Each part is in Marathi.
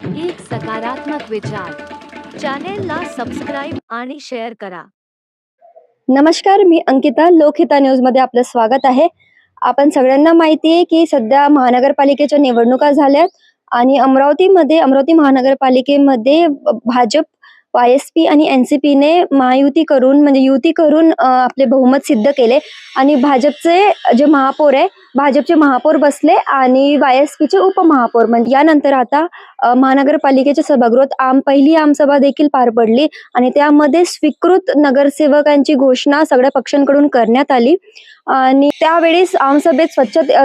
एक सकारात्मक विचार. चॅनेलला सबस्क्राईब आणि शेअर करा. नमस्कार, मी अंकिता. लोकहिता न्यूज मध्ये आपलं स्वागत आहे. आपण सगळ्यांना माहिती आहे की सध्या महानगरपालिकेच्या निवडणुका झाल्यात आणि अमरावती महानगरपालिकेमध्ये भाजप, YSP आणि NCP ने महायुती करून म्हणजे युती करून आपले बहुमत सिद्ध केले आणि भाजपचे महापौर बसले आणि YSP चे उपमहापौर. म्हणजे यानंतर आता महानगरपालिकेच्या सभागृहात पहिली आमसभा देखील पार पडली आणि त्यामध्ये स्वीकृत नगरसेवकांची घोषणा सगळ्या पक्षांकडून करण्यात आली आणि त्यावेळेस आमसभेत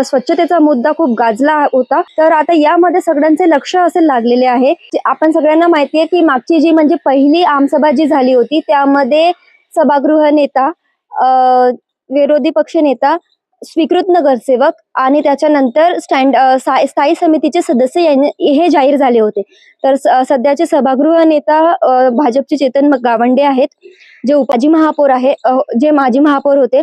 स्वच्छतेचा मुद्दा खूप गाजला होता. तर आता यामध्ये सगळ्यांचे लक्ष असे लागलेले आहे. आपण सगळ्यांना माहिती आहे की मागची जी म्हणजे पहिली आमसभा जी झाली होती त्यामध्ये सभागृह नेता, विरोधी पक्ष नेता, स्वीकृत नगरसेवक आणि त्याच्यानंतर स्थायी समितीचे सदस्य हे जाहीर झाले होते. तर सध्याचे सभागृह नेता भाजपचे चेतन गावंडे आहेत, जे माजी महापौर होते.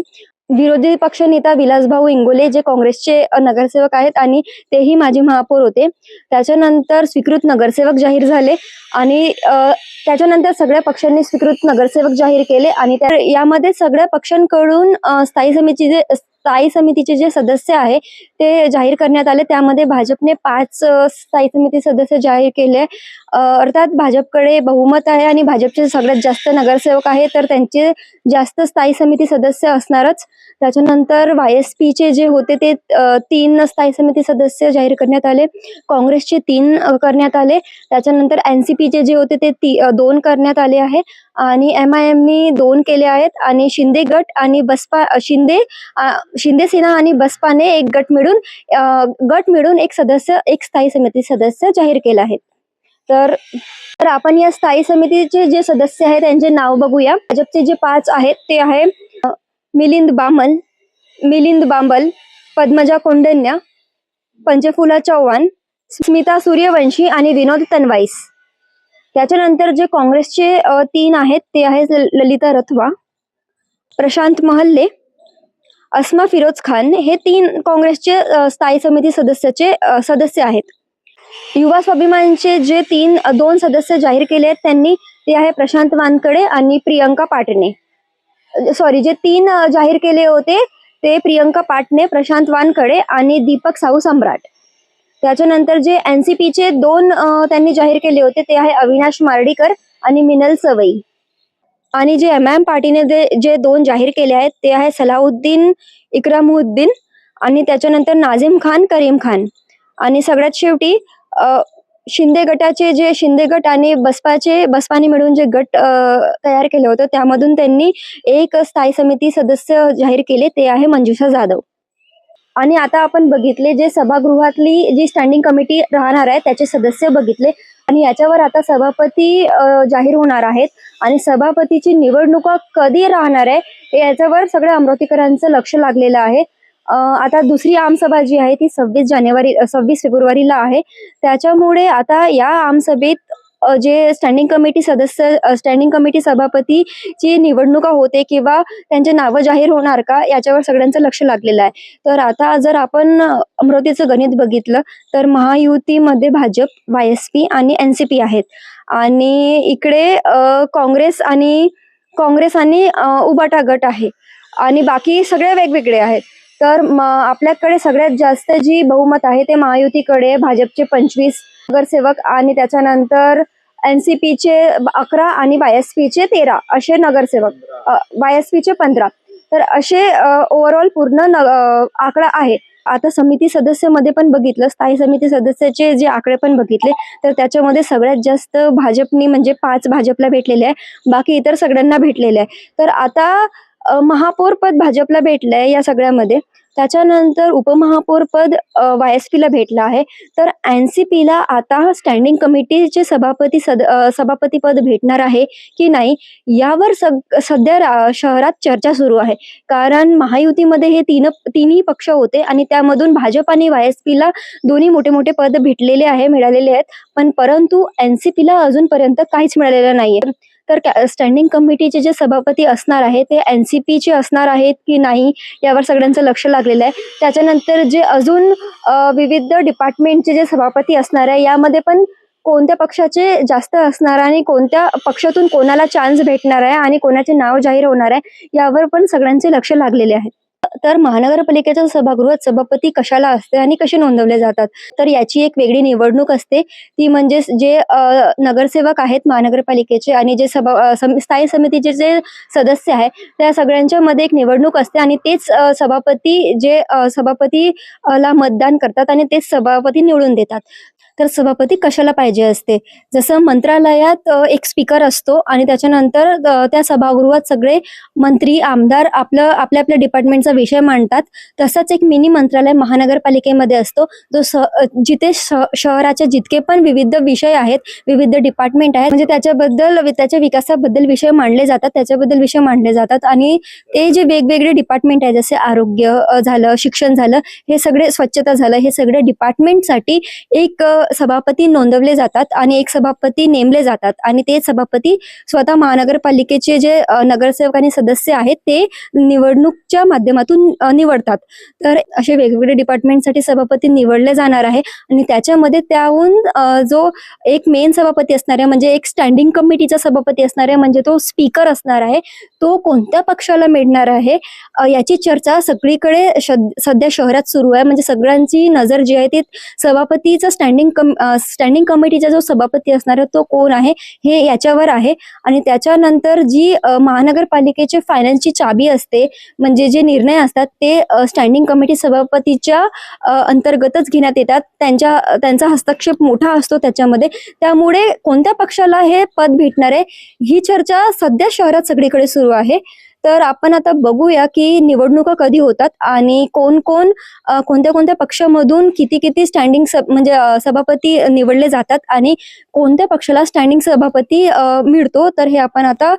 विरोधी पक्ष नेता विलासभाऊ इंगोले जे काँग्रेसचे नगरसेवक आहेत आणि तेही माजी महापौर होते. त्याच्यानंतर स्वीकृत नगरसेवक जाहीर झाले आणि त्याच्यानंतर सगळ्या पक्षांनी स्वीकृत नगरसेवक जाहीर केले आणि यामध्ये सगळ्या पक्षांकडून स्थायी समितीचे जे सदस्य आहे ते जाहीर करण्यात आले. त्यामध्ये भाजपने 5 स्थायी समिती सदस्य जाहीर केले. अर्थात भाजपकडे बहुमत आहे आणि भाजपचे सगळ्यात जास्त नगरसेवक आहे तर त्यांचे जास्त स्थायी समिती सदस्य असणारच. त्याच्यानंतर YSP चे जे होते ते 3 स्थायी समिती सदस्य जाहीर करण्यात आले. काँग्रेसचे 3 करण्यात आले. त्याच्यानंतर NCP चे जे होते ते 2 करण्यात आले आहे आणि MIM नी 2 केले आहेत आणि शिंदे गट आणि शिंदे सेना आणि बसपाने एक गट मिळून एक स्थायी समिती सदस्य जाहीर केला आहे. तर आपण या स्थायी समितीचे जे सदस्य आहेत त्यांचे नाव बघूया. भाजपचे जे 5 आहेत ते आहे मिलिंद बांबल, पद्मजा कोंडन्या, पंचफुला चव्हाण, स्मिता सूर्यवंशी आणि विनोद तनवाईस. त्याच्यानंतर जे काँग्रेसचे 3 आहेत ते आहेत ललिता रथवा, प्रशांत महल्ले, अस्मा फिरोज खान. हे 3 काँग्रेसचे स्थायी समिती सदस्य आहेत. युवा स्वाभिमानचे जे 2 सदस्य जाहीर केले आहेत ते आहे प्रशांत वानकडे आणि प्रियंका पाटणे. जे 3 जाहीर केले होते ते प्रियंका पाटणे, प्रशांत वानकडे आणि दीपक साहू सम्राट. त्याच्यानंतर जे NCP चे 2 त्यांनी जाहीर केले होते ते आहे अविनाश मार्डीकर आणि मिनल सवई. आणि जे MIM पार्टीने जे 2 जाहीर केले आहेत ते आहे सलाउद्दीन इक्रामुद्दीन आणि त्याच्यानंतर नाझिम खान, करीम खान. आणि सगळ्यात शेवटी शिंदे गट आणि बसपाने मिळून जे गट तयार केले होते त्यामधून त्यांनी एक स्थायी समिती सदस्य जाहीर केले ते आहे मंजुषा जाधव. आणि आता आपण बघितले जे सभागृहातली जी स्टँडिंग कमिटी राहणार आहे त्याचे सदस्य बघितले आणि याच्यावर आता सभापती जाहीर होणार आहेत आणि सभापतीची निवडणूक कधी राहणार आहे याच्यावर सगळ्या अमरावतीकरांचं लक्ष लागलेलं आहे. आता दुसरी आमसभा जी आहे ती 26 फेब्रुवारीला आहे. त्याच्यामुळे आता या आमसभेत जे स्टँडिंग कमिटी सभापतीची निवडणुका होते किंवा त्यांचे नावं जाहीर होणार का याच्यावर सगळ्यांचं लक्ष लागलेलं आहे. तर आता जर आपण अमरावतीचं गणित बघितलं तर महायुतीमध्ये भाजप, YSP आणि NCP आहेत आणि इकडे काँग्रेस आणि उबाटा गट आहे आणि बाकी सगळे वेगवेगळे आहेत. तर आपल्याकडे सगळ्यात जास्त जी बहुमत आहे ते महायुतीकडे, भाजपचे 25 नगरसेवक आणि त्याच्यानंतर NCP चे 11 आणि YSP चे 13 असे नगरसेवक, YSP चे 15. तर असे ओव्हरऑल पूर्ण आकडा आहे. आता समिती सदस्यामध्ये पण बघितलं, स्थायी समिती सदस्याचे जे आकडे पण बघितले तर त्याच्यामध्ये सगळ्यात जास्त भाजपनी म्हणजे 5 भाजपला भेटलेले आहे, बाकी इतर सगळ्यांना भेटलेले आहे. तर आता महापौर पद भाजपला भेटलंय या सगळ्यामध्ये. त्याच्यानंतर उपमहापौर पद YSP ला भेटलं आहे. तर NCP ला आता स्टँडिंग कमिटीचे सभापती पद भेटणार आहे की नाही यावर सध्या शहरात चर्चा सुरू आहे. कारण महायुतीमध्ये हे तिन्ही पक्ष होते आणि त्यामधून भाजप आणि YSP ला दोन्ही मोठे मोठे पद मिळालेले आहेत, पण परंतु NCP ला अजूनपर्यंत काहीच मिळालेलं नाहीये. तर स्टँडिंग कमिटीचे जे सभापती असणार आहे ते NCP चे असणार आहेत की नाही यावर सगळ्यांचं लक्ष लागलेलं आहे. त्याच्यानंतर जे अजून विविध डिपार्टमेंटचे जे सभापती असणार आहे यामध्ये पण कोणत्या पक्षाचे जास्त असणार आणि कोणत्या पक्षातून कोणाला चान्स भेटणार आहे आणि कोणाचे नाव जाहीर होणार आहे यावर पण सगळ्यांचे लक्ष लागलेले आहे. तर महानगरपालिकेच्या सभागृहात सभापती कशाला असते आणि कसे नोंदवले जातात, तर याची एक वेगळी निवडणूक असते. ती म्हणजे जे नगरसेवक आहेत महानगरपालिकेचे आणि जे स्थायी समितीचे जे सदस्य आहे त्या सगळ्यांच्या मध्ये एक निवडणूक असते आणि तेच सभापती ला मतदान करतात आणि तेच सभापती निवडून देतात. तर सभापती कशाला पाहिजे असते, जसं मंत्रालयात एक स्पीकर असतो आणि त्याच्यानंतर त्या सभागृहात सगळे मंत्री आमदार आपल्या आपल्या डिपार्टमेंटचा विषय मांडतात, तसाच एक मिनी मंत्रालय महानगरपालिकेमध्ये असतो जो जिथे शहराचे जितके पण विविध विषय आहेत, विविध डिपार्टमेंट आहेत, म्हणजे त्याच्या विकासाबद्दल विषय मांडले जातात आणि ते जे वेगवेगळे डिपार्टमेंट आहेत जसे आरोग्य झालं, शिक्षण झालं, हे सगळे स्वच्छता झालं, हे सगळे डिपार्टमेंटसाठी एक सभापती नोंदवले जातात आणि एक सभापती नेमले जातात आणि ते सभापती स्वतः महानगरपालिकेचे जे नगरसेवक आणि सदस्य आहेत ते निवडणूकच्या माध्यमातून निवडतात. तर असे वेगवेगळे डिपार्टमेंटसाठी सभापती निवडले जाणार आहे आणि त्याच्यामध्ये त्याहून जो एक मेन सभापती असणार आहे म्हणजे एक स्टँडिंग कमिटीचा सभापती असणार आहे म्हणजे तो स्पीकर असणार आहे, तो कोणत्या पक्षाला मिळणार आहे याची चर्चा सगळीकडे सध्या शहरात सुरू आहे. म्हणजे सगळ्यांची नजर जी आहे ती सभापतीचा स्टँडिंग कमिटीचा जो सभापती असणार आहे तो कोण आहे हे याच्यावर आहे. आणि त्याच्यानंतर जी महानगरपालिकेचे फायनान्सची चाबी असते, म्हणजे जे निर्णय असतात ते स्टँडिंग कमिटी सभापतीच्या अंतर्गतच घेण्यात येतात. त्यांचा हस्तक्षेप मोठा असतो त्याच्यामध्ये, त्यामुळे कोणत्या पक्षाला हे पद भेटणार आहे ही चर्चा सध्या शहरात सगळीकडे सुरू आहे. तर आपण आता बघूया की निवडणुका कधी होतात आणि कोणत्या पक्षामधून किती स्टँडिंग म्हणजे सभापती निवडले जातात आणि कोणत्या पक्षाला स्टँडिंग सभापती मिळतो. तर हे आपण आता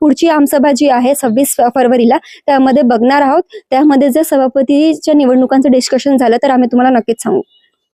पुढची आमसभा जी आहे 26 फरवरीला त्यामध्ये बघणार आहोत. त्यामध्ये जर सभापतीच्या निवडणुकांचं डिस्कशन झालं तर आम्ही तुम्हाला नक्कीच सांगू.